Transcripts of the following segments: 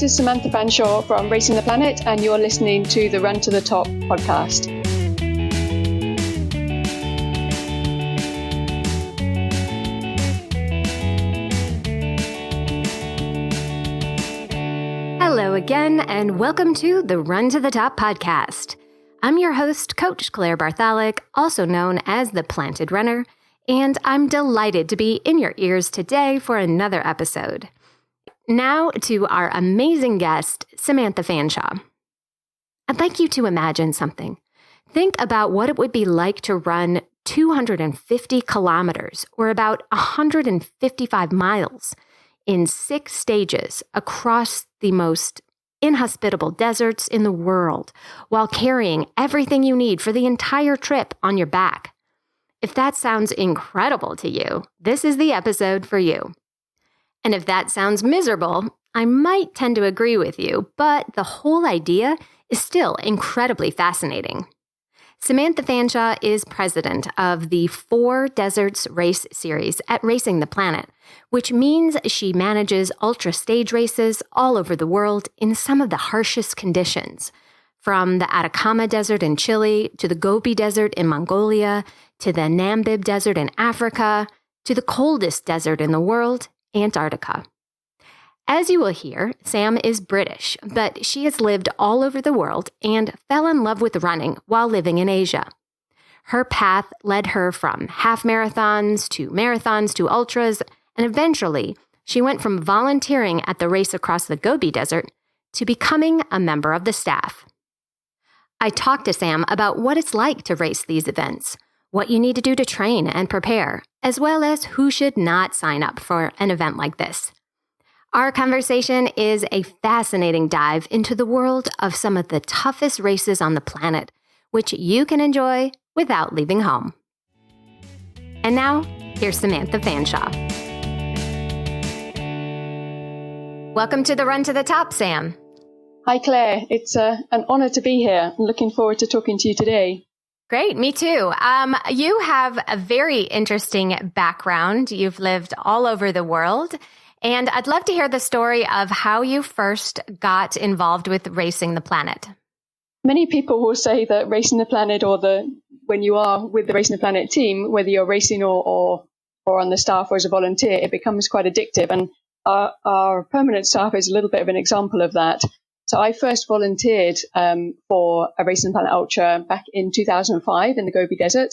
this is Samantha Fanshawe from Racing the Planet, and you're listening to the Run to the Top podcast. Hello again, and welcome to the Run to the Top podcast. I'm your host, Coach Claire Bartholic, also known as the Planted Runner, and I'm delighted to be in your ears today for another episode. Now to our amazing guest, Samantha Fanshawe. I'd like you to imagine something. Think about what it would be like to run 250 kilometers, or about 155 miles, in 6 stages across the most inhospitable deserts in the world, while carrying everything you need for the entire trip on your back. If that sounds incredible to you, this is the episode for you. And if that sounds miserable, I might tend to agree with you, but the whole idea is still incredibly fascinating. Samantha Fanshawe is president of the 4 Deserts Race Series at Racing the Planet, which means she manages ultra stage races all over the world in some of the harshest conditions, from the Atacama Desert in Chile to the Gobi Desert in Mongolia to the Namib Desert in Africa to the coldest desert in the world, Antarctica. As you will hear, Sam is British, but she has lived all over the world and fell in love with running while living in Asia. Her path led her from half marathons to ultras, and eventually she went from volunteering at the race across the Gobi Desert to becoming a member of the staff. I talked to Sam about what it's like to race these events, what you need to do to train and prepare, as well as who should not sign up for an event like this. Our conversation is a fascinating dive into the world of some of the toughest races on the planet, which you can enjoy without leaving home. And now, here's Samantha Fanshawe. Welcome to the Run to the Top, Sam. Hi, Claire. It's an honor to be here. I'm looking forward to talking to you today. Great, me too. You have a very interesting background. You've lived all over the world. And I'd love to hear the story of how you first got involved with Racing the Planet. Many people will say that Racing the Planet, when you are with the Racing the Planet team, whether you're racing or on the staff or as a volunteer, it becomes quite addictive. And our permanent staff is a little bit of an example of that. So I first volunteered for a Racing the Planet Ultra back in 2005 in the Gobi Desert,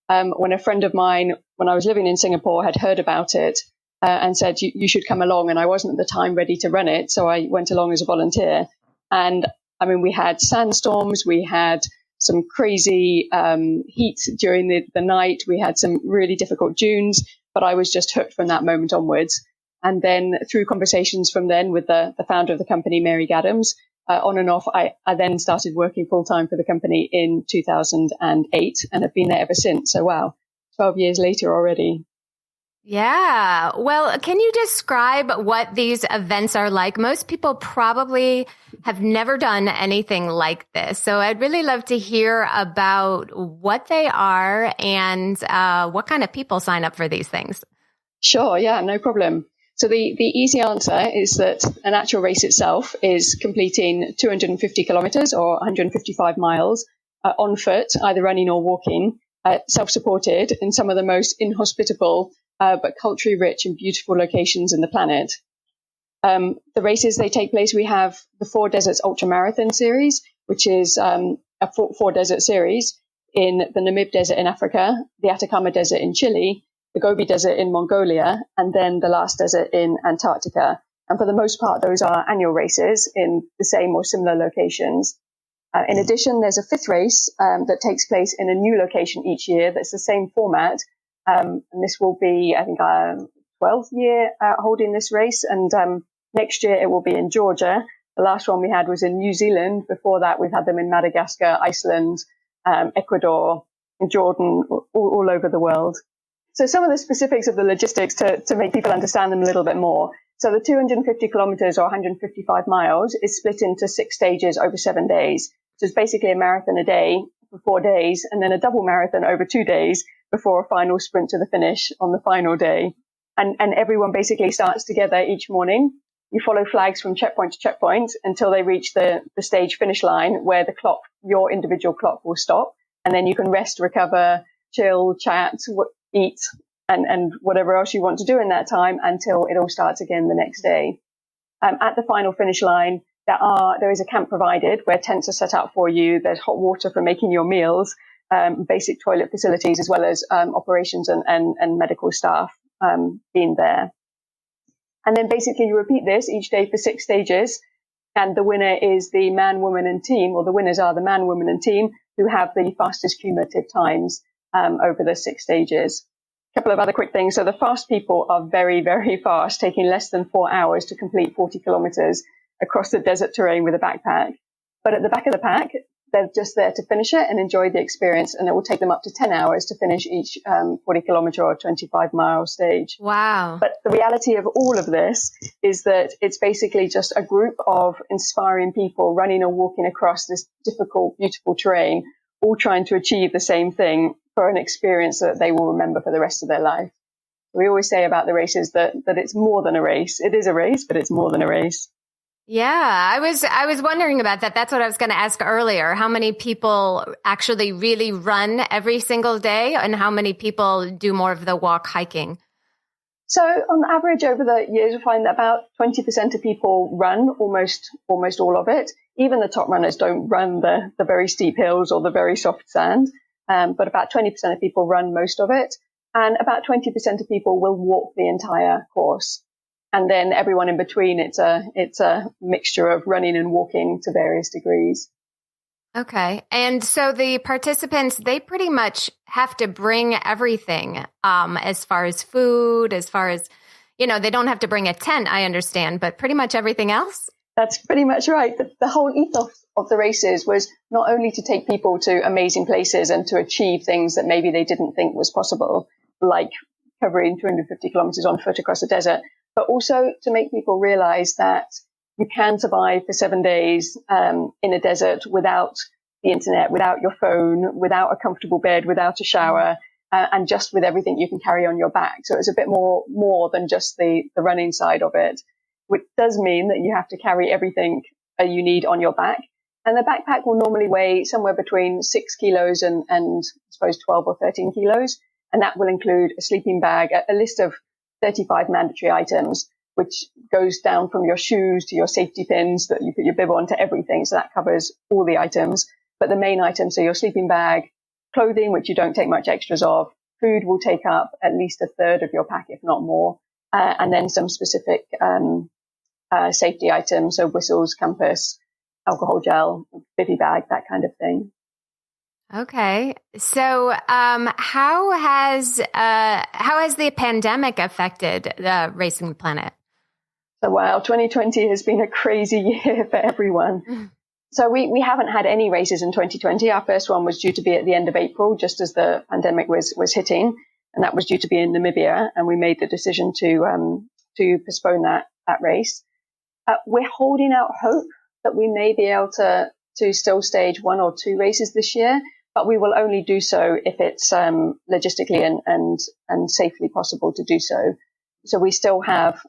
when a friend of mine, when I was living in Singapore, had heard about it and said, you should come along. And I wasn't at the time ready to run it, so I went along as a volunteer. And I mean, we had sandstorms, we had some crazy heat during the night, we had some really difficult dunes, but I was just hooked from that moment onwards. And then through conversations from then with the founder of the company, Mary Gaddams, on and off, I then started working full-time for the company in 2008 and have been there ever since. So wow, 12 years later already. Yeah. Well, can you describe what these events are like? Most people probably have never done anything like this. So I'd really love to hear about what they are and what kind of people sign up for these things. Sure. Yeah, no problem. So the easy answer is that an actual race itself is completing 250 kilometers or 155 miles on foot, either running or walking, self-supported in some of the most inhospitable but culturally rich and beautiful locations in the planet. The races, they take place, we have the 4 Deserts Ultra Marathon Series, which is a 4 desert series in the Namib Desert in Africa, the Atacama Desert in Chile, the Gobi Desert in Mongolia, and then the last desert in Antarctica. And for the most part, those are annual races in the same or similar locations. In addition, there's a 5th race that takes place in a new location each year that's the same format. And this will be, I think, 12th year holding this race. And next year it will be in Georgia. The last one we had was in New Zealand. Before that, we've had them in Madagascar, Iceland, Ecuador, and Jordan, all over the world. So some of the specifics of the logistics to make people understand them a little bit more. So the 250 kilometers or 155 miles is split into 6 stages over 7 days. So it's basically a marathon a day for 4 days and then a double marathon over 2 days before a final sprint to the finish on the final day. And everyone basically starts together each morning You follow flags from checkpoint to checkpoint until they reach the stage finish line where the clock, your individual clock, will stop. And then you can rest, recover, chill, chat, eat, and whatever else you want to do in that time until it all starts again the next day. At the final finish line, there is a camp provided where tents are set up for you. There's hot water for making your meals, basic toilet facilities, as well as operations and medical staff being there. And then basically you repeat this each day for 6 stages. And the winner is the man, woman, and team, or the winners are the man, woman, and team who have the fastest cumulative times over the 6 stages. A couple of other quick things. So the fast people are very, very fast, taking less than 4 hours to complete 40 kilometers across the desert terrain with a backpack. But at the back of the pack, they're just there to finish it and enjoy the experience. And it will take them up to 10 hours to finish each 40 kilometer or 25-mile stage. Wow. But the reality of all of this is that it's basically just a group of inspiring people running or walking across this difficult, beautiful terrain, all trying to achieve the same thing for an experience that they will remember for the rest of their life. We always say about the races that it's more than a race. It is a race, but it's more than a race. Yeah, I was wondering about that. That's what I was going to ask earlier. How many people actually really run every single day, and how many people do more of the walk hiking? So on average over the years, we find that about 20% of people run almost all of it. Even the top runners don't run the very steep hills or the very soft sand. But about 20% of people run most of it. And about 20% of people will walk the entire course. And then everyone in between, it's a mixture of running and walking to various degrees. Okay. And so the participants, they pretty much have to bring everything, as far as food, as far as, they don't have to bring a tent, I understand, but pretty much everything else? That's pretty much right. The whole ethos of the races was not only to take people to amazing places and to achieve things that maybe they didn't think was possible, like covering 250 kilometers on foot across the desert, but also to make people realize that you can survive for 7 days in a desert without the internet, without your phone, without a comfortable bed, without a shower, and just with everything you can carry on your back. So it's a bit more than just the running side of it, which does mean that you have to carry everything you need on your back. And the backpack will normally weigh somewhere between 6 kilos and I suppose 12 or 13 kilos. And that will include a sleeping bag, a list of 35 mandatory items, which goes down from your shoes to your safety pins that you put your bib on to everything. So that covers all the items. But the main items are your sleeping bag, clothing, which you don't take much extras of. Food will take up at least a third of your pack, if not more. And then some specific safety items, so whistles, compass, alcohol gel, bivy bag, that kind of thing. Okay. So, how has the pandemic affected the Racing the Planet? So, wow, 2020 has been a crazy year for everyone. So we haven't had any races in 2020. Our first one was due to be at the end of April, just as the pandemic was hitting, and that was due to be in Namibia. And we made the decision to postpone that race. We're holding out hope that we may be able to still stage 1 or 2 races this year, but we will only do so if it's logistically and safely possible to do so. So we still have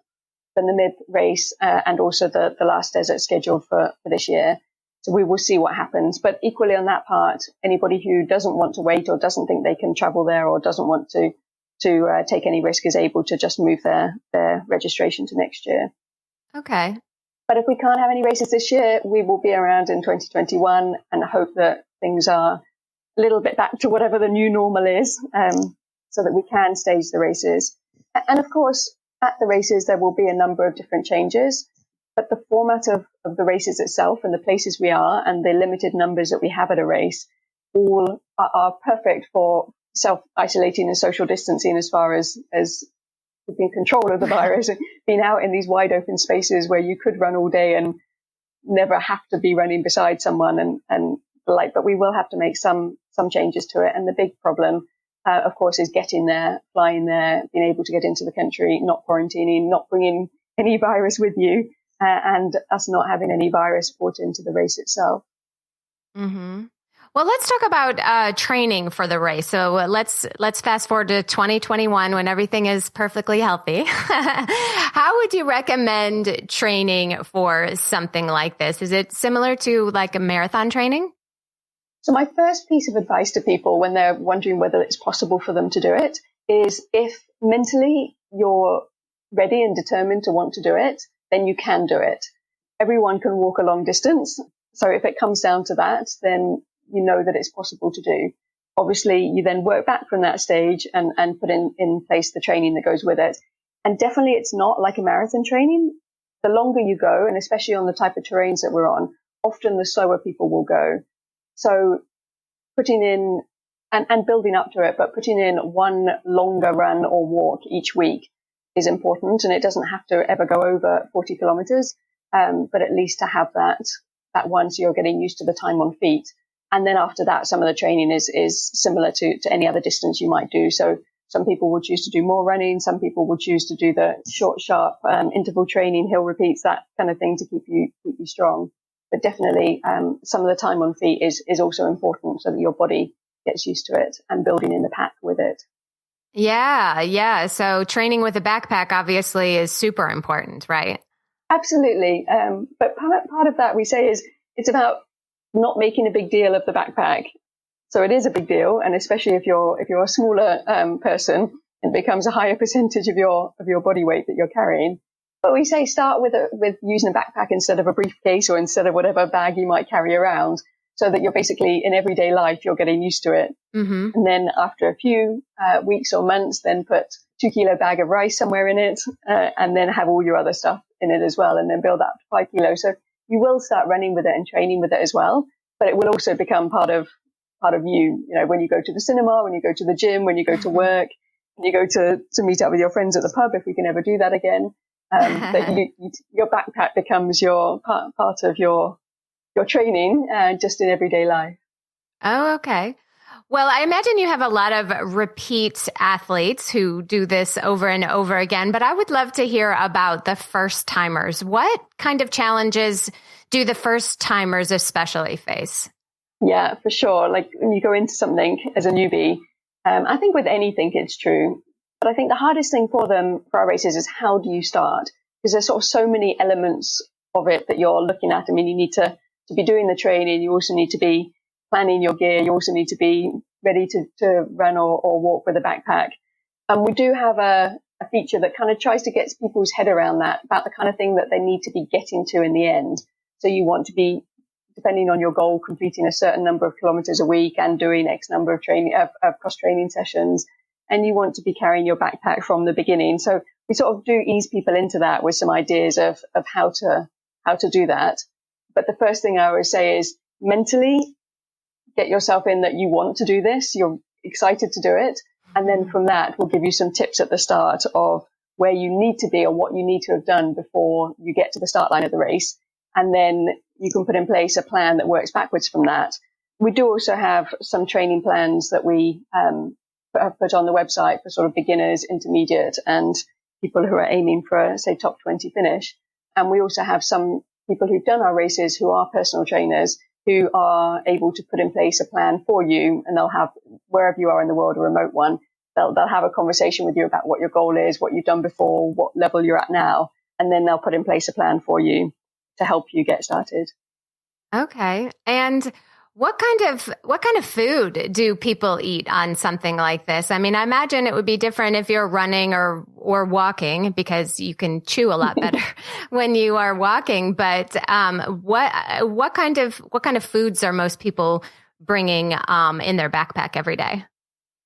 the Namib race and also the last desert scheduled for this year. So we will see what happens. But equally on that part, anybody who doesn't want to wait or doesn't think they can travel there or doesn't want to take any risk is able to just move their registration to next year. Okay. But if we can't have any races this year, we will be around in 2021 and hope that things are a little bit back to whatever the new normal is, so that we can stage the races. And of course, at the races, there will be a number of different changes, but the format of the races itself and the places we are and the limited numbers that we have at a race all are perfect for self-isolating and social distancing as far as keeping control of the virus and being out in these wide open spaces where you could run all day and never have to be running beside someone but we will have to make some changes to it. And the big problem, of course, is getting there, flying there, being able to get into the country, not quarantining, not bringing any virus with you, and us not having any virus brought into the race itself. Mm-hmm. Well, let's talk about training for the race. So let's fast forward to 2021 when everything is perfectly healthy. How would you recommend training for something like this? Is it similar to like a marathon training? So my first piece of advice to people when they're wondering whether it's possible for them to do it is if mentally you're ready and determined to want to do it, then you can do it. Everyone can walk a long distance. So if it comes down to that, then you know that it's possible to do. Obviously, you then work back from that stage and put in place the training that goes with it. And definitely it's not like a marathon training. The longer you go, and especially on the type of terrains that we're on, often the slower people will go. So putting in and building up to it, but putting in one longer run or walk each week is important. And it doesn't have to ever go over 40 kilometers, but at least to have that one so you're getting used to the time on feet. And then after that, some of the training is similar to any other distance you might do. So some people will choose to do more running. Some people will choose to do the short, sharp interval training, hill repeats, that kind of thing to keep you strong. But definitely some of the time on feet is also important so that your body gets used to it and building in the pack with it. Yeah. So training with a backpack obviously is super important, right? Absolutely. But part of that we say is it's about not making a big deal of the backpack. So it is a big deal. And especially if you're a smaller person, it becomes a higher percentage of your body weight that you're carrying. But we say start with using a backpack instead of a briefcase or instead of whatever bag you might carry around, so that you're basically in everyday life, you're getting used to it. Mm-hmm. And then after a few weeks or months, then put 2-kilo bag of rice somewhere in it, and then have all your other stuff in it as well, and then build up to 5 kilos. So you will start running with it and training with it as well, but it will also become part of you. You know, when you go to the cinema, when you go to the gym, when you go to work, when you go to meet up with your friends at the pub, if we can ever do that again. That your backpack becomes your part of your training, just in everyday life. Oh, okay. Well, I imagine you have a lot of repeat athletes who do this over and over again, but I would love to hear about the first timers. What kind of challenges do the first timers especially face? Yeah, for sure. Like when you go into something as a newbie, I think with anything it's true. But I think the hardest thing for our races is how do you start? Because there's sort of so many elements of it that you're looking at. I mean, you need to be doing the training. You also need to be planning your gear. You also need to be ready to run or walk with a backpack. And we do have a feature that kind of tries to get people's head around that, about the kind of thing that they need to be getting to in the end. So you want to be, depending on your goal, completing a certain number of kilometers a week and doing X number of training of cross training sessions. And you want to be carrying your backpack from the beginning. So we sort of do ease people into that with some ideas of how to do that. But the first thing I always say is mentally get yourself in that you want to do this. You're excited to do it. And then from that, we'll give you some tips at the start of where you need to be or what you need to have done before you get to the start line of the race. And then you can put in place a plan that works backwards from that. We do also have some training plans that we have put on the website for sort of beginners, intermediate, and people who are aiming for, say, top 20 finish. And we also have some people who've done our races who are personal trainers who are able to put in place a plan for you, and they'll have, wherever you are in the world, a remote one, they'll have a conversation with you about what your goal is, what you've done before, what level you're at now, and then they'll put in place a plan for you to help you get started. Okay. And what kind of food do people eat on something like this? I mean, I imagine it would be different if you're running or walking, because you can chew a lot better when you are walking. But what kind of foods are most people bringing in their backpack every day?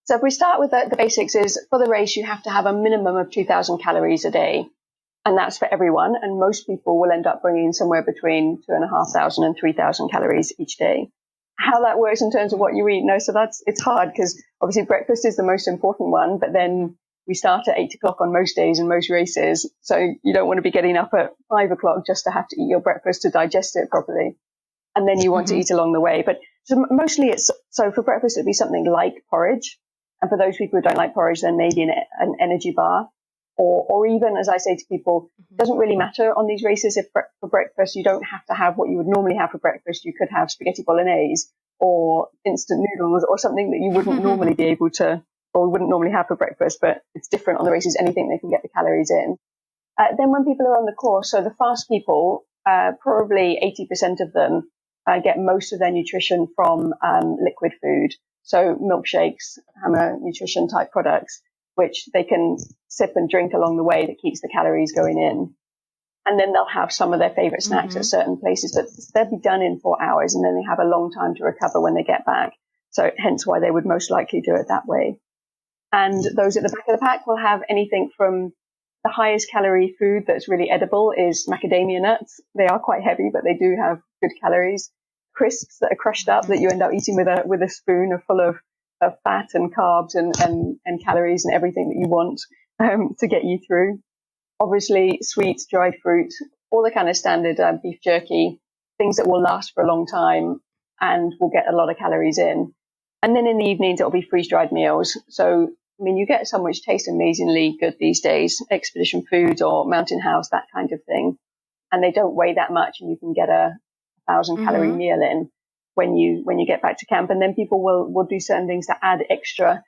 So if we start with the basics, is for the race you have to have a minimum of 2,000 calories a day. And that's for everyone. And most people will end up bringing somewhere between 2,500 and 3,000 calories each day. How that works in terms of what you eat, so it's hard, because obviously breakfast is the most important one, but then we start at 8 o'clock on most days and most races. So you don't want to be getting up at 5 o'clock just to have to eat your breakfast to digest it properly. And then you want to eat along the way. But mostly so for breakfast, it'd be something like porridge. And for those people who don't like porridge, then maybe an energy bar. Or even, as I say to people, it doesn't really matter on these races if for breakfast you don't have to have what you would normally have for breakfast. You could have spaghetti bolognese, or instant noodles or something that you wouldn't normally be able to, or wouldn't normally have for breakfast, but it's different on the races, anything they can get the calories in. Then when people are on the course, so the fast people, probably 80% of them get most of their nutrition from liquid food. So milkshakes, Hammer nutrition type products, which they can sip and drink along the way that keeps the calories going in. And then they'll have some of their favorite snacks at certain places, but they'll be done in 4 hours, and then they have a long time to recover when they get back. So hence why they would most likely do it that way. And those at the back of the pack will have anything from the highest calorie food that's really edible is macadamia nuts. They are quite heavy, but they do have good calories. Crisps that are crushed up that you end up eating with a spoon are full of fat and carbs and calories and everything that you want to get you through. Obviously, sweets, dried fruit, all the kind of standard beef jerky, things that will last for a long time and will get a lot of calories in. And then in the evenings, it'll be freeze-dried meals. So, I mean, you get some which taste amazingly good these days, Expedition Foods or Mountain House, that kind of thing. And they don't weigh that much, and you can get a 1,000-calorie meal in when you get back to camp. And then people will do certain things to add extra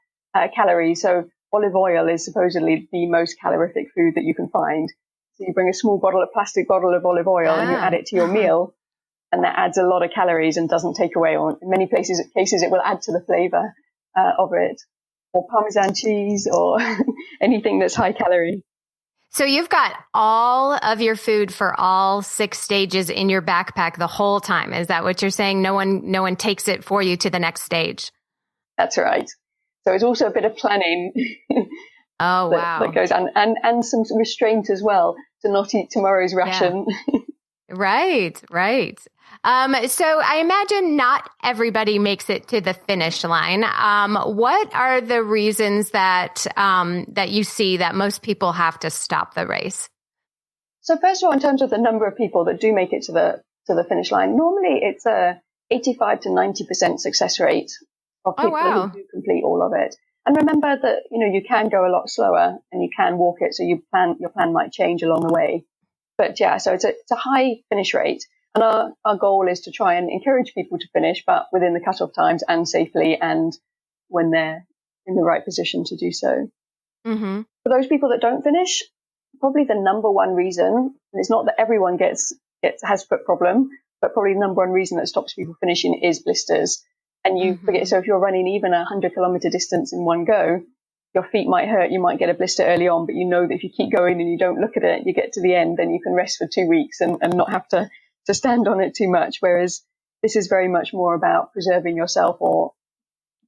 calories. So olive oil is supposedly the most calorific food that you can find. So you bring a plastic bottle of olive oil and you add it to your meal, and that adds a lot of calories and doesn't take away, or in many cases it will add to the flavor of it, or Parmesan cheese or anything that's high calorie. So you've got all of your food for all 6 stages in your backpack the whole time. Is that what you're saying? No one takes it for you to the next stage. That's right. So it's also a bit of planning. Oh, wow. That goes on, and some restraint as well to not eat tomorrow's ration. Yeah. Right. So I imagine not everybody makes it to the finish line. What are the reasons that you see that most people have to stop the race? So first of all, in terms of the number of people that do make it to the finish line, normally it's a 85 to 90% success rate of people who do complete all of it. And remember that, you can go a lot slower and you can walk it. So your plan might change along the way. But yeah, so it's a high finish rate. And our goal is to try and encourage people to finish, but within the cutoff times and safely and when they're in the right position to do so. Mm-hmm. For those people that don't finish, probably the number one reason, and it's not that everyone has foot problem, but probably the number one reason that stops people finishing is blisters. And you forget, so if you're running even a 100-kilometer distance in one go, your feet might hurt, you might get a blister early on, but you know that if you keep going and you don't look at it, you get to the end, then you can rest for 2 weeks and not have to stand on it too much. Whereas this is very much more about preserving yourself or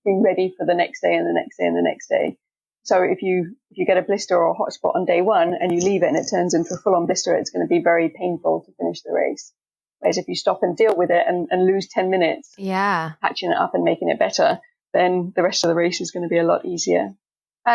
being ready for the next day and the next day and the next day. So if you get a blister or a hot spot on day one and you leave it and it turns into a full-on blister, it's going to be very painful to finish the race. Whereas if you stop and deal with it and lose 10 minutes, patching it up and making it better, then the rest of the race is going to be a lot easier.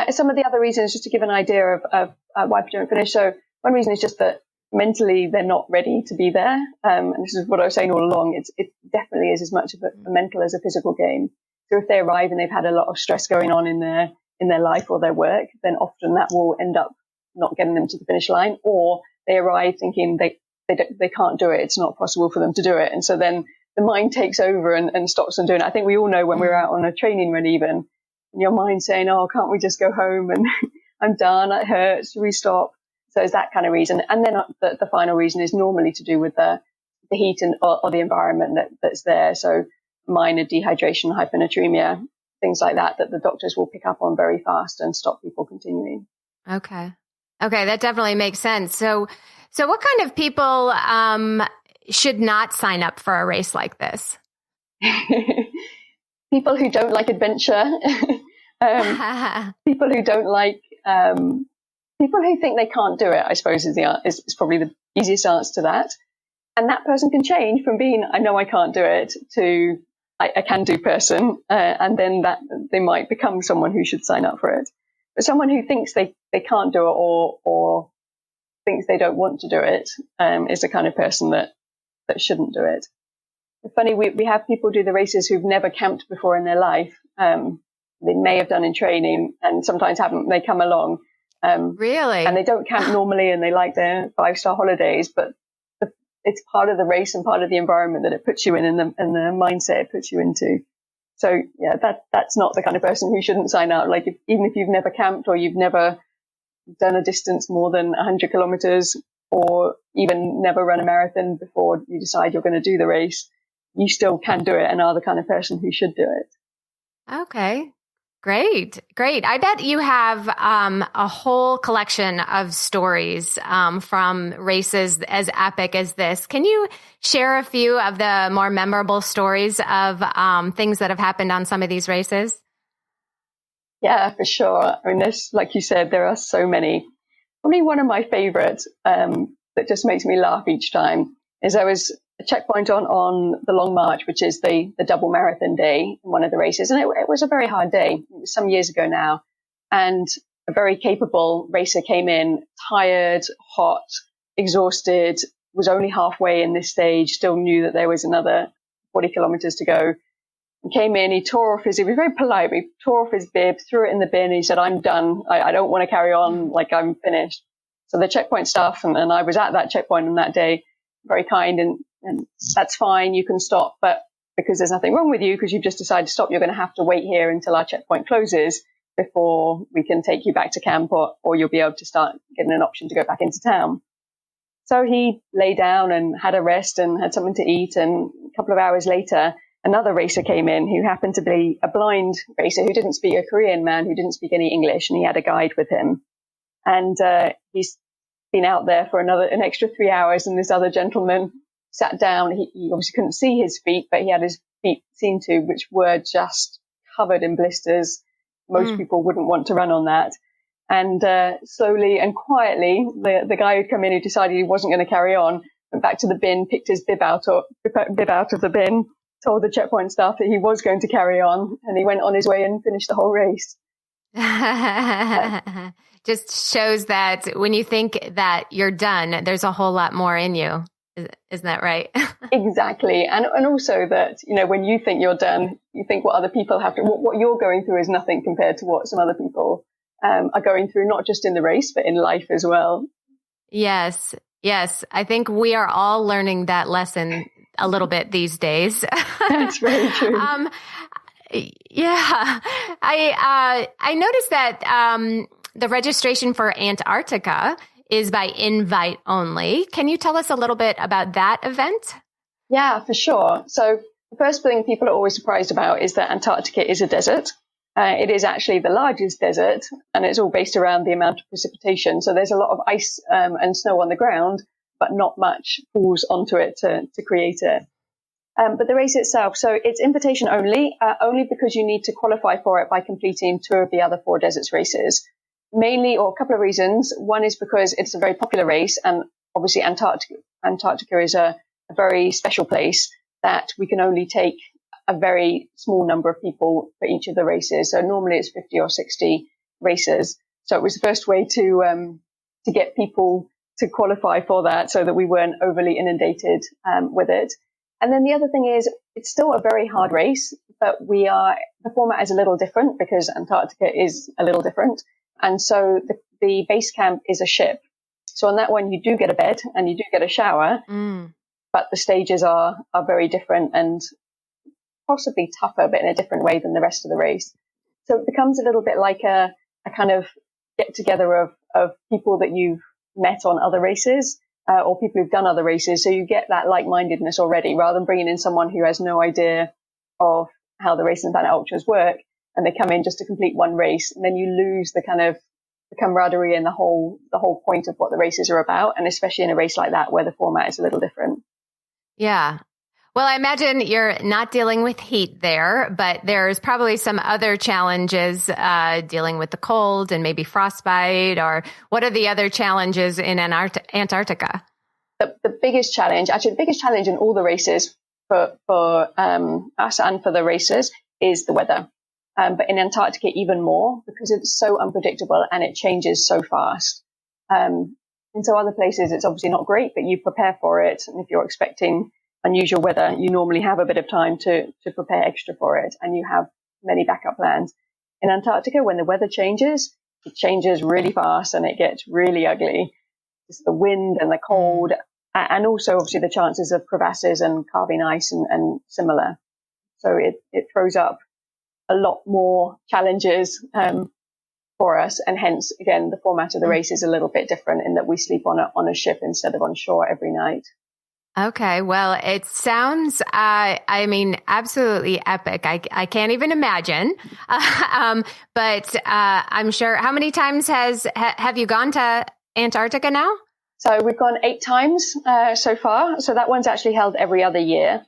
Some of the other reasons, just to give an idea of why people don't finish. So one reason is just that mentally they're not ready to be there. And this is what I was saying all along. It definitely is as much of a mental as a physical game. So if they arrive and they've had a lot of stress going on in their life or their work, then often that will end up not getting them to the finish line, or they arrive thinking they can't do it. It's not possible for them to do it. And so then the mind takes over and stops them doing it. I think we all know when we're out on a training run even, and your mind's saying, oh, can't we just go home and I'm done, it hurts, should we stop? So it's that kind of reason. And then the final reason is normally to do with the heat or the environment that's there. So minor dehydration, hyponatremia, things like that the doctors will pick up on very fast and stop people continuing. Okay, that definitely makes sense. So what kind of people should not sign up for a race like this? People who don't like adventure, people who don't like, people who think they can't do it, I suppose is probably the easiest answer to that. And that person can change from being, I know I can't do it, to I can do person. And then that they might become someone who should sign up for it. But someone who thinks they can't do it or thinks they don't want to do it is the kind of person that shouldn't do it. It's funny, we have people do the races who've never camped before in their life. They may have done in training and sometimes haven't. They come along. Really? And they don't camp normally and they like their 5-star holidays. But it's part of the race and part of the environment that it puts you in, and the mindset it puts you into. So yeah, that's not the kind of person who shouldn't sign up. Like even if you've never camped or you've never done a distance more than 100 kilometers, or even never run a marathon before you decide you're going to do the race, you still can do it and are the kind of person who should do it. Okay. Great. I bet you have a whole collection of stories from races as epic as this. Can you share a few of the more memorable stories of things that have happened on some of these races? Yeah, for sure. I mean, like you said, there are so many. Probably one of my favorites that just makes me laugh each time is there was a checkpoint on the Long March, which is the double marathon day in one of the races. And it was a very hard day. It was some years ago now. And a very capable racer came in, tired, hot, exhausted, was only halfway in this stage, still knew that there was another 40 kilometers to go. He came in, he was very polite, but he tore off his bib, threw it in the bin, and he said, I'm done. I don't want to carry on, like I'm finished. So the checkpoint staff, and I was at that checkpoint on that day, very kind, and that's fine, you can stop, but because there's nothing wrong with you, because you've just decided to stop, you're going to have to wait here until our checkpoint closes before we can take you back to camp, or you'll be able to start getting an option to go back into town. So he lay down and had a rest and had something to eat, and a couple of hours later, another racer came in who happened to be a blind racer who didn't speak, a Korean man who didn't speak any English, and he had a guide with him. And he's been out there for an extra 3 hours, and this other gentleman sat down. He obviously couldn't see his feet, but he had his feet seen to, which were just covered in blisters. Most people wouldn't want to run on that. And slowly and quietly, the guy who'd come in, who decided he wasn't going to carry on, went back to the bin, picked his bib out of the bin, told the checkpoint staff that he was going to carry on, and he went on his way and finished the whole race. Just shows that when you think that you're done, there's a whole lot more in you. Isn't that right? Exactly. And also that, when you think you're done, you think what other people have to, what you're going through is nothing compared to what some other people are going through, not just in the race, but in life as well. Yes. I think we are all learning that lesson a little bit these days. That's very true. Yeah. I noticed that the registration for Antarctica is by invite only. Can you tell us a little bit about that event? Yeah, for sure. So the first thing people are always surprised about is that Antarctica is a desert. It is actually the largest desert, and it's all based around the amount of precipitation. So there's a lot of ice and snow on the ground, but not much falls onto it to create it. But the race itself, so it's invitation only because you need to qualify for it by completing 2 of the other 4 deserts races. Mainly, or a couple of reasons. One is because it's a very popular race, and obviously Antarctica is a very special place that we can only take a very small number of people for each of the races. So normally it's 50 or 60 racers. So it was the first way to get people to qualify for that, so that we weren't overly inundated with it. And then the other thing is, it's still a very hard race, but the format is a little different because Antarctica is a little different. And so the base camp is a ship. So on that one, you do get a bed and you do get a shower, but the stages are very different and possibly tougher, but in a different way than the rest of the race. So it becomes a little bit like a kind of get together of people that you've met on other races or people who've done other races. So you get that like-mindedness already, rather than bringing in someone who has no idea of how the Racing Planet Ultras work, and they come in just to complete one race, and then you lose the kind of the camaraderie and the whole point of what the races are about, and especially in a race like that where the format is a little different. Yeah. Well, I imagine you're not dealing with heat there, but there's probably some other challenges dealing with the cold and maybe frostbite, or what are the other challenges in Antarctica? The biggest challenge in all the races for us and for the racers is the weather. But in Antarctica, even more, because it's so unpredictable and it changes so fast. And so other places, it's obviously not great, but you prepare for it. And if you're expecting unusual weather, you normally have a bit of time to prepare extra for it, and you have many backup plans. In Antarctica, when the weather changes, it changes really fast and it gets really ugly. It's the wind and the cold, and also obviously the chances of crevasses and carving ice and similar. So it throws up a lot more challenges for us, and hence again the format of the race is a little bit different in that we sleep on a ship instead of on shore every night. Okay, well, it sounds, absolutely epic. I can't even imagine. But I'm sure. How many times have you gone to Antarctica now? So we've gone 8 times so far. So that one's actually held every other year.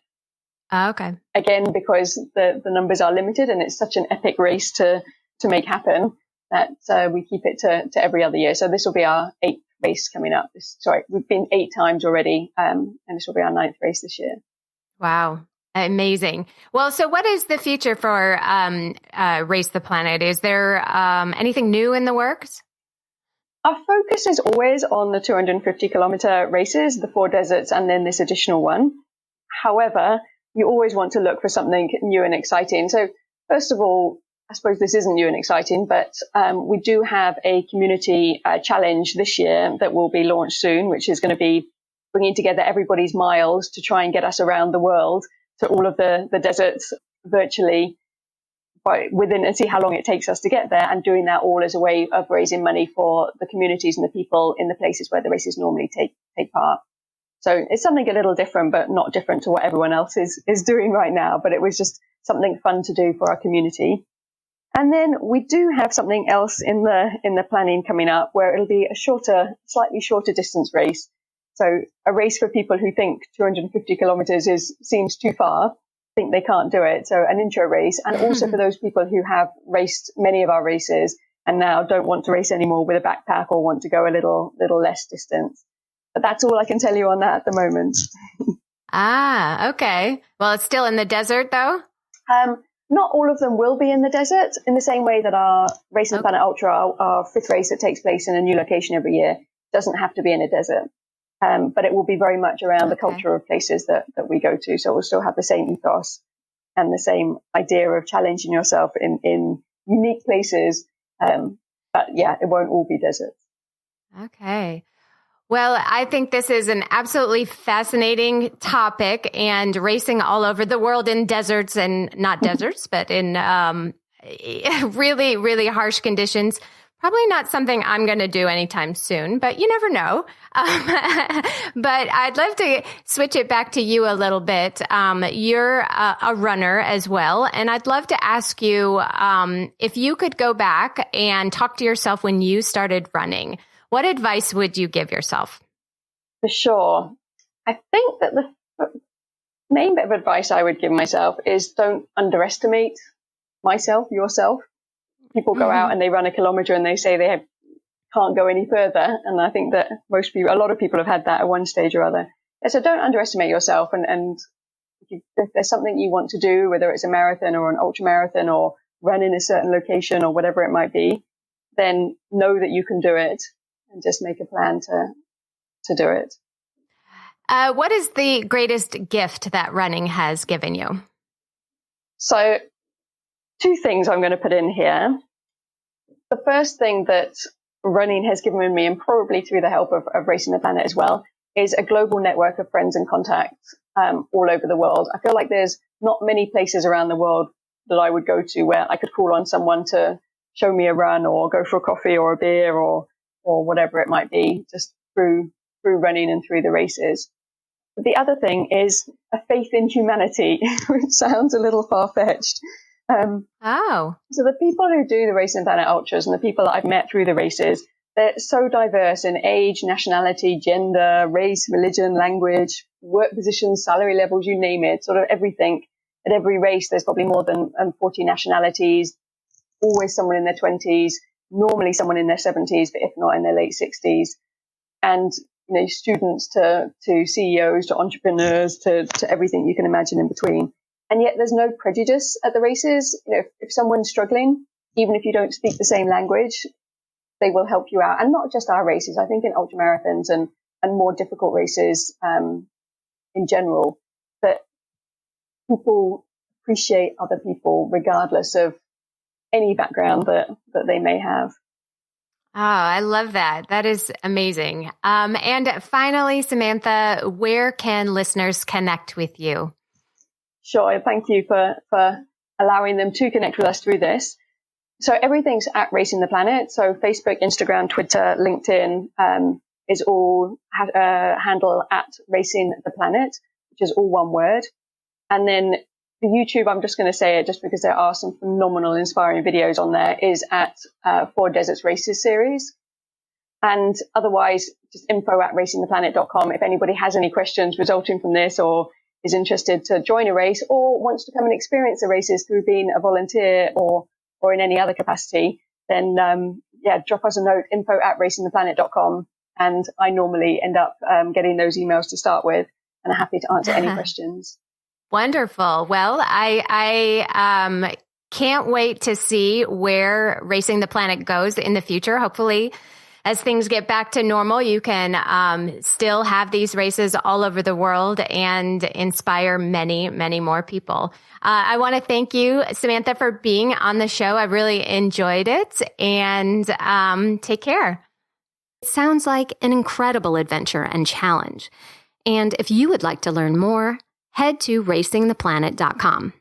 Okay. Again, because the numbers are limited and it's such an epic race to make happen that we keep it to every other year. So this will be our 8th race coming up. We've been 8 times already, and this will be our 9th race this year. Wow. Amazing. Well, so what is the future for Race the Planet? Is there anything new in the works? Our focus is always on the 250-kilometer races, the 4 deserts, and then this additional one. However, you always want to look for something new and exciting. So first of all, I suppose this isn't new and exciting, but we do have a community challenge this year that will be launched soon, which is going to be bringing together everybody's miles to try and get us around the world to all of the deserts virtually within, and see how long it takes us to get there, and doing that all as a way of raising money for the communities and the people in the places where the races normally take part. So it's something a little different, but not different to what everyone else is doing right now. But it was just something fun to do for our community. And then we do have something else in the planning coming up, where it'll be a slightly shorter distance race. So a race for people who think 250 kilometers seems too far, think they can't do it. So an intro race, and also for those people who have raced many of our races and now don't want to race anymore with a backpack or want to go a little less distance. But that's all I can tell you on that at the moment. Okay. Well, it's still in the desert though? Not all of them will be in the desert, in the same way that our Racing the Planet Ultra, our 5th race that takes place in a new location every year, doesn't have to be in a desert. But it will be very much around the culture of places that we go to. So we'll still have the same ethos and the same idea of challenging yourself in unique places. But yeah, it won't all be deserts. Okay. Well, I think this is an absolutely fascinating topic, and racing all over the world in deserts, and not deserts, but in really, really harsh conditions. Probably not something I'm going to do anytime soon, but you never know. But I'd love to switch it back to you a little bit. You're a runner as well, and I'd love to ask you if you could go back and talk to yourself when you started running. What advice would you give yourself? For sure. I think that the main bit of advice I would give myself is don't underestimate yourself. People go out and they run a kilometer and they say they can't go any further. And I think that a lot of people have had that at one stage or other. So don't underestimate yourself. And if there's something you want to do, whether it's a marathon or an ultra marathon or run in a certain location or whatever it might be, then know that you can do it. And just make a plan to do it. What is the greatest gift that running has given you? So 2 things I'm going to put in here. The first thing that running has given me, and probably through the help of Racing the Planet as well, is a global network of friends and contacts all over the world. I feel like there's not many places around the world that I would go to where I could call on someone to show me a run or go for a coffee or a beer or whatever it might be, just through running and through the races. But the other thing is a faith in humanity, which sounds a little far-fetched. So the people who do the Racing the Planet Ultras and the people that I've met through the races, they're so diverse in age, nationality, gender, race, religion, language, work positions, salary levels, you name it, sort of everything. At every race, there's probably more than 40 nationalities, always someone in their 20s, normally someone in their 70s, but if not in their late 60s. And students to CEOs, to entrepreneurs, to everything you can imagine in between. And yet there's no prejudice at the races. If someone's struggling, even if you don't speak the same language, they will help you out. And not just our races. I think in ultramarathons and more difficult races in general, that people appreciate other people regardless of any background that they may have. Oh, I love that. That is amazing. And finally, Samantha, where can listeners connect with you? Sure. Thank you for allowing them to connect with us through this. So everything's at Racing the Planet. So Facebook, Instagram, Twitter, LinkedIn is all handle at Racing the Planet, which is all one word. And then the YouTube, I'm just going to say it just because there are some phenomenal, inspiring videos on there, is at 4 Deserts Races series. And otherwise, just info@racingtheplanet.com. If anybody has any questions resulting from this or is interested to join a race or wants to come and experience the races through being a volunteer or in any other capacity, then drop us a note, info@racingtheplanet.com. And I normally end up getting those emails to start with, and I'm happy to answer any questions. Wonderful. Well, I can't wait to see where Racing the Planet goes in the future. Hopefully, as things get back to normal, you can still have these races all over the world and inspire many, many more people. I want to thank you, Samantha, for being on the show. I really enjoyed it, and take care. It sounds like an incredible adventure and challenge. And if you would like to learn more, head to racingtheplanet.com.